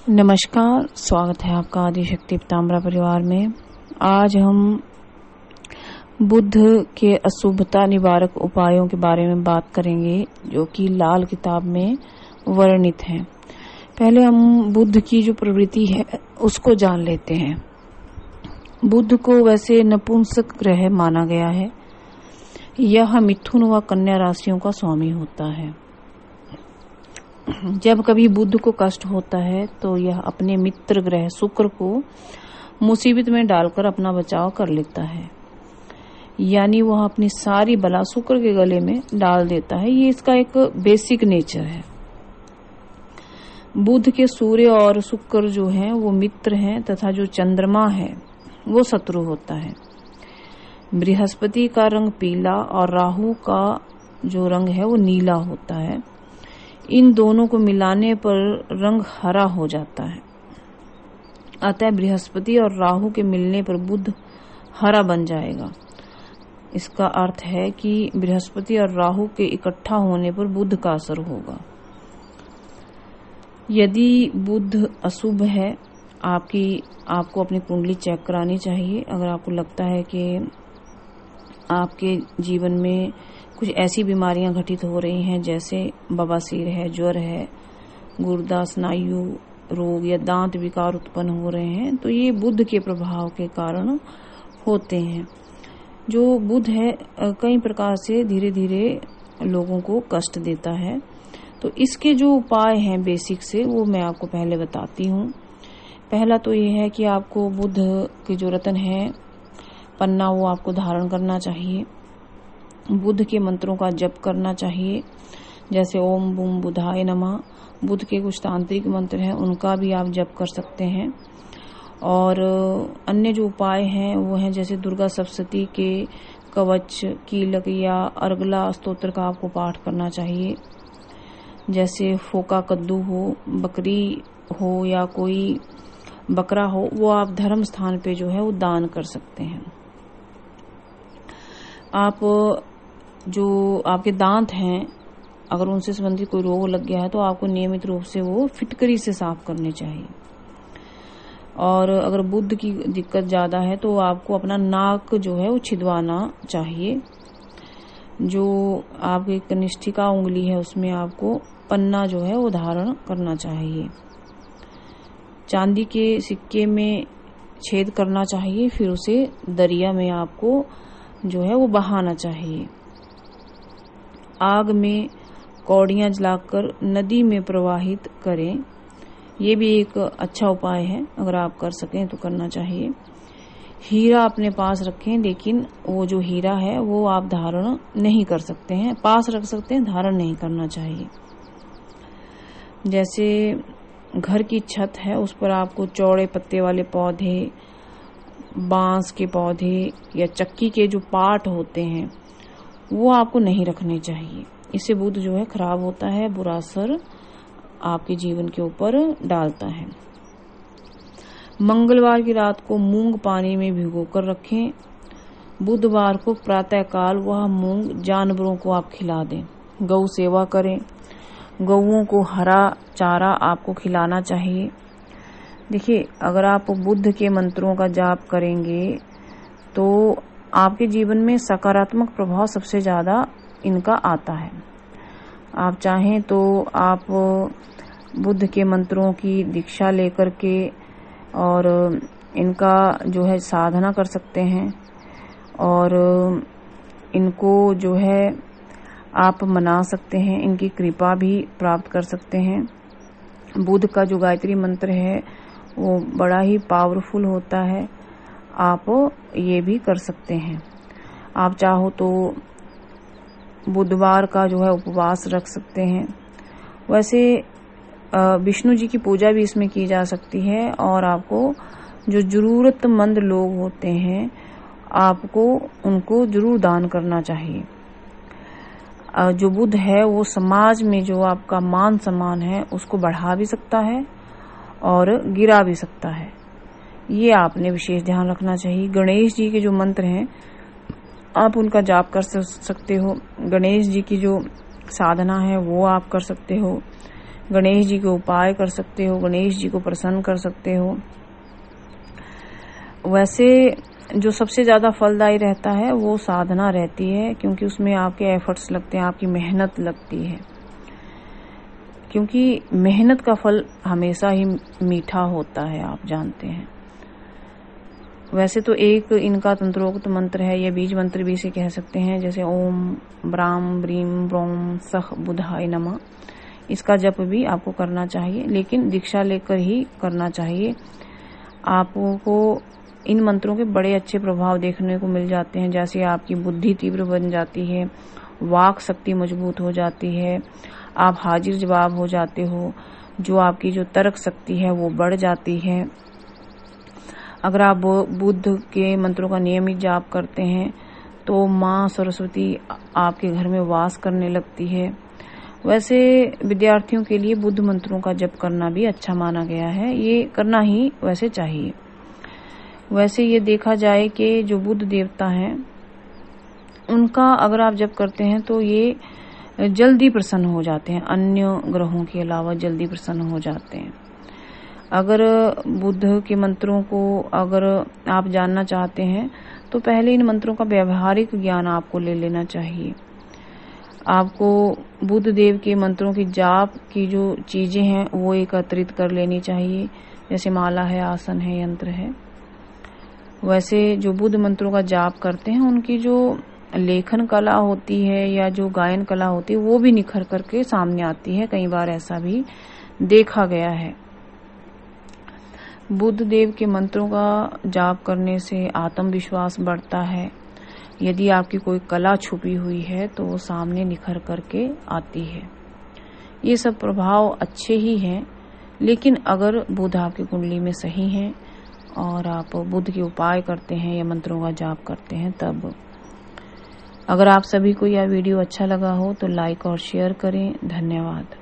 नमस्कार, स्वागत है आपका आदिशक्ति पीताम्बरा परिवार में। आज हम बुध के अशुभता निवारक उपायों के बारे में बात करेंगे, जो कि लाल किताब में वर्णित हैं। पहले हम बुध की जो प्रवृत्ति है उसको जान लेते हैं। बुध को वैसे नपुंसक ग्रह माना गया है। यह मिथुन व कन्या राशियों का स्वामी होता है। जब कभी बुध को कष्ट होता है तो यह अपने मित्र ग्रह शुक्र को मुसीबत में डालकर अपना बचाव कर लेता है, यानी वह अपनी सारी बला शुक्र के गले में डाल देता है। ये इसका एक बेसिक नेचर है। बुध के सूर्य और शुक्र जो हैं वो मित्र हैं तथा जो चंद्रमा है वो शत्रु होता है। बृहस्पति का रंग पीला और राहु का जो रंग है वो नीला होता है। इन दोनों को मिलाने पर रंग हरा हो जाता है। अतः बृहस्पति और राहु के मिलने पर बुध हरा बन जाएगा। इसका अर्थ है कि बृहस्पति और राहु के इकट्ठा होने पर बुध का असर होगा। यदि बुध अशुभ है, आपको अपनी कुंडली चेक करानी चाहिए। अगर आपको लगता है कि आपके जीवन में कुछ ऐसी बीमारियां घटित हो रही हैं, जैसे बवासीर है, ज्वर है, गुर्दा स्नायु रोग या दांत विकार उत्पन्न हो रहे हैं, तो ये बुध के प्रभाव के कारण होते हैं। जो बुध है कई प्रकार से धीरे धीरे लोगों को कष्ट देता है। तो इसके जो उपाय हैं बेसिक से, वो मैं आपको पहले बताती हूँ। पहला तो ये है कि आपको बुध के जो रत्न है पन्ना, वो आपको धारण करना चाहिए। बुध के मंत्रों का जप करना चाहिए, जैसे ओम बूम बुधाय नमः। बुध के कुछ तांत्रिक मंत्र हैं, उनका भी आप जप कर सकते हैं। और अन्य जो उपाय हैं वो हैं, जैसे दुर्गा सप्तशती के कवच, कीलक या अर्गला स्तोत्र का आपको पाठ करना चाहिए। जैसे फोका कद्दू हो, बकरी हो या कोई बकरा हो, वो आप धर्म स्थान पे जो है वो दान कर सकते हैं। आप जो आपके दांत हैं, अगर उनसे संबंधित कोई रोग लग गया है तो आपको नियमित रूप से वो फिटकरी से साफ करने चाहिए। और अगर बुध की दिक्कत ज्यादा है तो आपको अपना नाक जो है वो छिदवाना चाहिए। जो आपकी कनिष्ठिका उंगली है उसमें आपको पन्ना जो है वो धारण करना चाहिए। चांदी के सिक्के में छेद करना चाहिए, फिर उसे दरिया में आपको जो है वो बहाना चाहिए। आग में कौड़ियां जलाकर नदी में प्रवाहित करें। ये भी एक अच्छा उपाय है, अगर आप कर सकें तो करना चाहिए। हीरा अपने पास रखें, लेकिन वो जो हीरा है वो आप धारण नहीं कर सकते हैं। पास रख सकते हैं, धारण नहीं करना चाहिए। जैसे घर की छत है, उस पर आपको चौड़े पत्ते वाले पौधे, बांस के पौधे या चक्की के जो पाट होते हैं वो आपको नहीं रखने चाहिए। इससे बुध जो है खराब होता है, बुरा असर आपके जीवन के ऊपर डालता है। मंगलवार की रात को मूंग पानी में भिगोकर रखें। बुधवार को प्रातःकाल वह मूंग जानवरों को आप खिला दें। गौ सेवा करें। गौओं को हरा चारा आपको खिलाना चाहिए। देखिए, अगर आप बुध के मंत्रों का जाप करेंगे तो आपके जीवन में सकारात्मक प्रभाव सबसे ज्यादा इनका आता है। आप चाहें तो आप बुध के मंत्रों की दीक्षा लेकर के और इनका जो है साधना कर सकते हैं, और इनको जो है आप मना सकते हैं, इनकी कृपा भी प्राप्त कर सकते हैं। बुध का जो गायत्री मंत्र है वो बड़ा ही पावरफुल होता है, आप ये भी कर सकते हैं। आप चाहो तो बुधवार का जो है उपवास रख सकते हैं। वैसे विष्णु जी की पूजा भी इसमें की जा सकती है, और आपको जो जरूरतमंद लोग होते हैं आपको उनको जरूर दान करना चाहिए। जो बुध है वो समाज में जो आपका मान सम्मान है उसको बढ़ा भी सकता है और गिरा भी सकता है। ये आपने विशेष ध्यान रखना चाहिए। गणेश जी के जो मंत्र हैं आप उनका जाप कर सकते हो। गणेश जी की जो साधना है वो आप कर सकते हो। गणेश जी के उपाय कर सकते हो, गणेश जी को प्रसन्न कर सकते हो। वैसे जो सबसे ज्यादा फलदायी रहता है वो साधना रहती है, क्योंकि उसमें आपके एफर्ट्स लगते हैं, आपकी मेहनत लगती है, क्योंकि मेहनत का फल हमेशा ही मीठा होता है, आप जानते हैं। वैसे तो एक इनका तंत्रोक्त मंत्र है, यह बीज मंत्र भी इसे कह सकते हैं, जैसे ओम ब्राम ब्रीम ब्रोम सह बुधाय नमः। इसका जप भी आपको करना चाहिए, लेकिन दीक्षा लेकर ही करना चाहिए। आपको इन मंत्रों के बड़े अच्छे प्रभाव देखने को मिल जाते हैं, जैसे आपकी बुद्धि तीव्र बन जाती है, वाक शक्ति मजबूत हो जाती है, आप हाजिर जवाब हो जाते हो, जो आपकी जो तर्क शक्ति है वो बढ़ जाती है। अगर आप बुद्ध के मंत्रों का नियमित जाप करते हैं तो माँ सरस्वती आपके घर में वास करने लगती है। वैसे विद्यार्थियों के लिए बुद्ध मंत्रों का जप करना भी अच्छा माना गया है, ये करना ही वैसे चाहिए। वैसे ये देखा जाए कि जो बुद्ध देवता हैं उनका अगर आप जप करते हैं तो ये जल्दी प्रसन्न हो जाते हैं, अन्य ग्रहों के अलावा जल्दी प्रसन्न हो जाते हैं। अगर बुद्ध के मंत्रों को अगर आप जानना चाहते हैं तो पहले इन मंत्रों का व्यवहारिक ज्ञान आपको ले लेना चाहिए। आपको बुद्ध देव के मंत्रों की जाप की जो चीजें हैं वो एकत्रित कर लेनी चाहिए, जैसे माला है, आसन है, यंत्र है। वैसे जो बुद्ध मंत्रों का जाप करते हैं उनकी जो लेखन कला होती है या जो गायन कला होती है वो भी निखर करके सामने आती है, कई बार ऐसा भी देखा गया है। बुद्ध देव के मंत्रों का जाप करने से आत्मविश्वास बढ़ता है। यदि आपकी कोई कला छुपी हुई है तो वो सामने निखर करके आती है। ये सब प्रभाव अच्छे ही हैं, लेकिन अगर बुध आपकी कुंडली में सही हैं और आप बुद्ध के उपाय करते हैं या मंत्रों का जाप करते हैं तब। अगर आप सभी को यह वीडियो अच्छा लगा हो तो लाइक और शेयर करें। धन्यवाद।